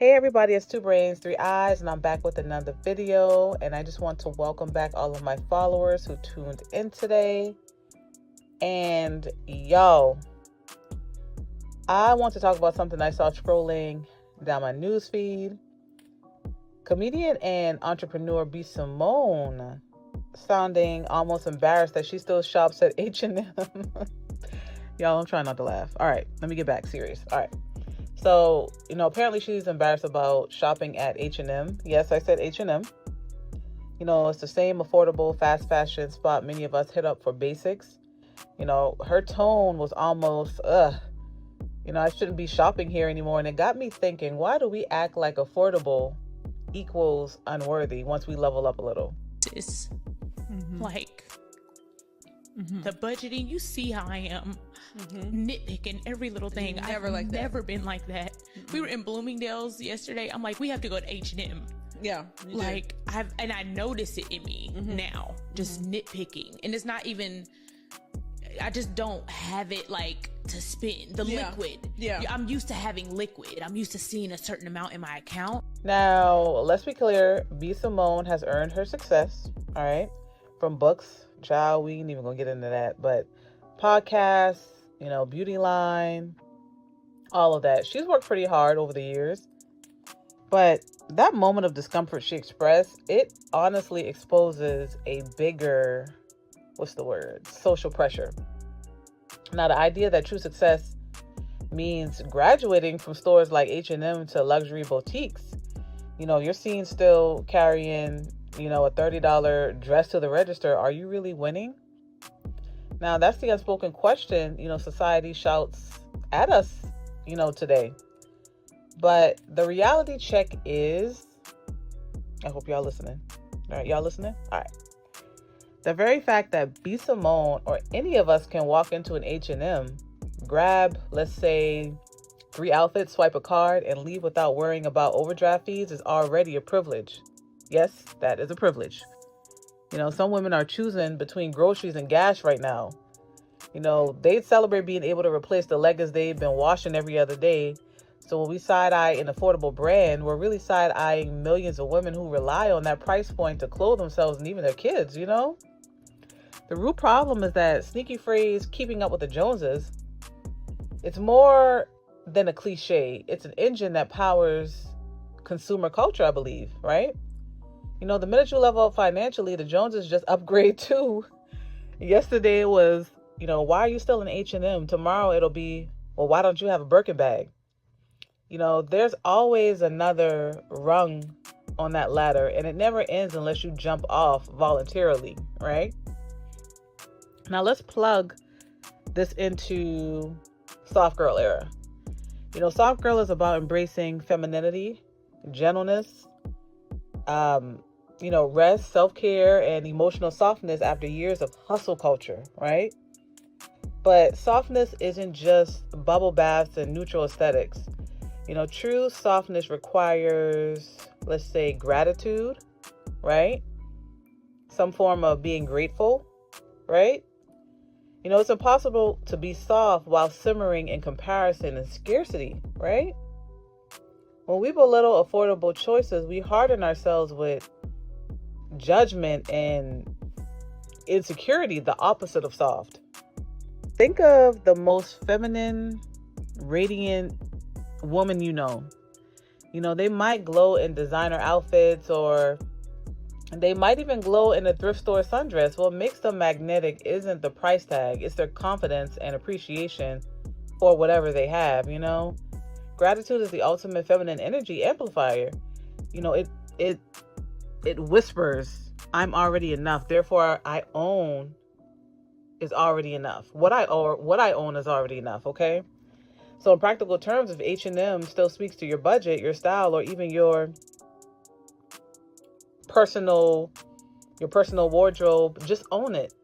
Hey everybody, it's Two Brains, Three Eyes, and I'm back with another video. And I just want to welcome back all of my followers who tuned in today. And yo, I want to talk about something I saw scrolling down my newsfeed. Comedian and entrepreneur Simone sounding almost embarrassed that she still shops at H&M. Y'all, I'm trying not to laugh. All right, let me get back serious. All right. So, apparently she's embarrassed about shopping at H&M. Yes, I said H&M. It's the same affordable fast fashion spot many of us hit up for basics. Her tone was almost, I shouldn't be shopping here anymore. And it got me thinking, why do we act like affordable equals unworthy once we level up a little? It's the budgeting, you see how I am. Nitpicking every little thing. I've never been like that. We were in Bloomingdale's yesterday. I'm like, we have to go to H&M. Yeah. I notice it in me now, just nitpicking. And it's not even, I just don't have it to spend the liquid. Yeah. I'm used to having liquid. I'm used to seeing a certain amount in my account. Now, let's be clear. Simone has earned her success. All right. From books, child, we ain't even gonna get into that, but podcasts, beauty line, all of that. She's worked pretty hard over the years. But that moment of discomfort she expressed, it honestly exposes a bigger, social pressure. Now, the idea that true success means graduating from stores like H&M to luxury boutiques, you're seen still carrying, a $30 dress to the register. Are you really winning? Now, that's the unspoken question, society shouts at us, today. But the reality check is, I hope y'all listening. All right, y'all listening? All right. The very fact that Simone or any of us can walk into an H&M, grab, let's say, 3 outfits, swipe a card, and leave without worrying about overdraft fees is already a privilege. Yes, that is a privilege. Some women are choosing between groceries and gas right now. They'd celebrate being able to replace the leggings they've been washing every other day. So when we side-eye an affordable brand, we're really side-eyeing millions of women who rely on that price point to clothe themselves and even their kids, The root problem is that sneaky phrase, keeping up with the Joneses, it's more than a cliche. It's an engine that powers consumer culture, I believe, right? The minute you level up financially, the Joneses just upgrade too. Yesterday it was, why are you still in H&M? Tomorrow it'll be, well, why don't you have a Birkin bag? There's always another rung on that ladder, and it never ends unless you jump off voluntarily, right? Now let's plug this into soft girl era. Soft girl is about embracing femininity, gentleness, rest, self-care, and emotional softness after years of hustle culture, right? But softness isn't just bubble baths and neutral aesthetics. True softness requires, let's say, gratitude, right? Some form of being grateful, right? It's impossible to be soft while simmering in comparison and scarcity, right? When we belittle affordable choices, we harden ourselves with judgment and insecurity, the opposite of soft. Think of the most feminine, radiant woman they might glow in designer outfits, or they might even glow in a thrift store sundress. What makes them magnetic isn't the price tag, it's their confidence and appreciation for whatever they have. Gratitude is the ultimate feminine energy amplifier. It whispers, I'm already enough, therefore I own is already enough. What I own is already enough, okay? So in practical terms, if H&M still speaks to your budget, your style, or even your personal wardrobe, just own it.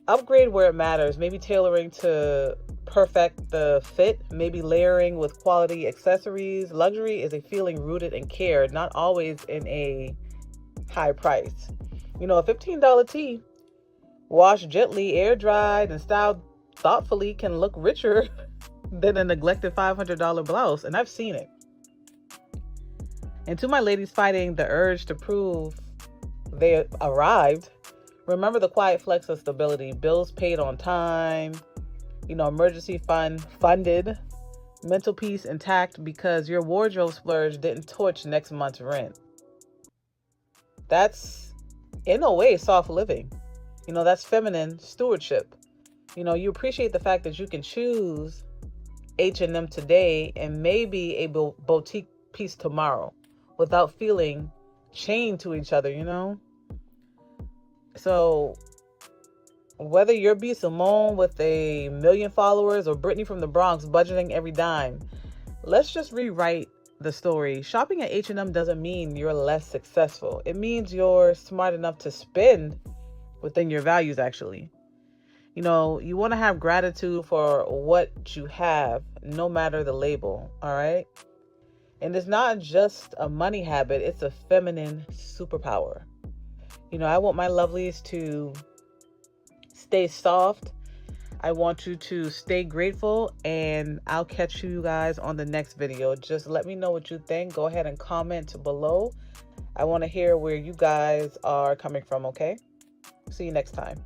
Upgrade where it matters. Maybe tailoring to perfect the fit, maybe layering with quality accessories. Luxury is a feeling rooted in care, not always in a high price. A $15 tee, washed gently, air dried, and styled thoughtfully can look richer than a neglected $500 blouse. And I've seen it. And to my ladies fighting the urge to prove they arrived, remember the quiet flex of stability. Bills paid on time, emergency fund funded, mental peace intact because your wardrobe splurge didn't torch next month's rent. That's, in a way, soft living. That's feminine stewardship. You appreciate the fact that you can choose H&M today and maybe a boutique piece tomorrow without feeling chained to each other, So whether you're B. Simone with 1 million followers or Brittany from the Bronx budgeting every dime, let's just rewrite the story. Shopping at H&M doesn't mean you're less successful. It means you're smart enough to spend within your values, actually. You want to have gratitude for what you have, no matter the label, all right? And it's not just a money habit, it's a feminine superpower. I want my lovelies to stay soft. I want you to stay grateful, and I'll catch you guys on the next video. Just let me know what you think. Go ahead and comment below. I want to hear where you guys are coming from, okay? See you next time.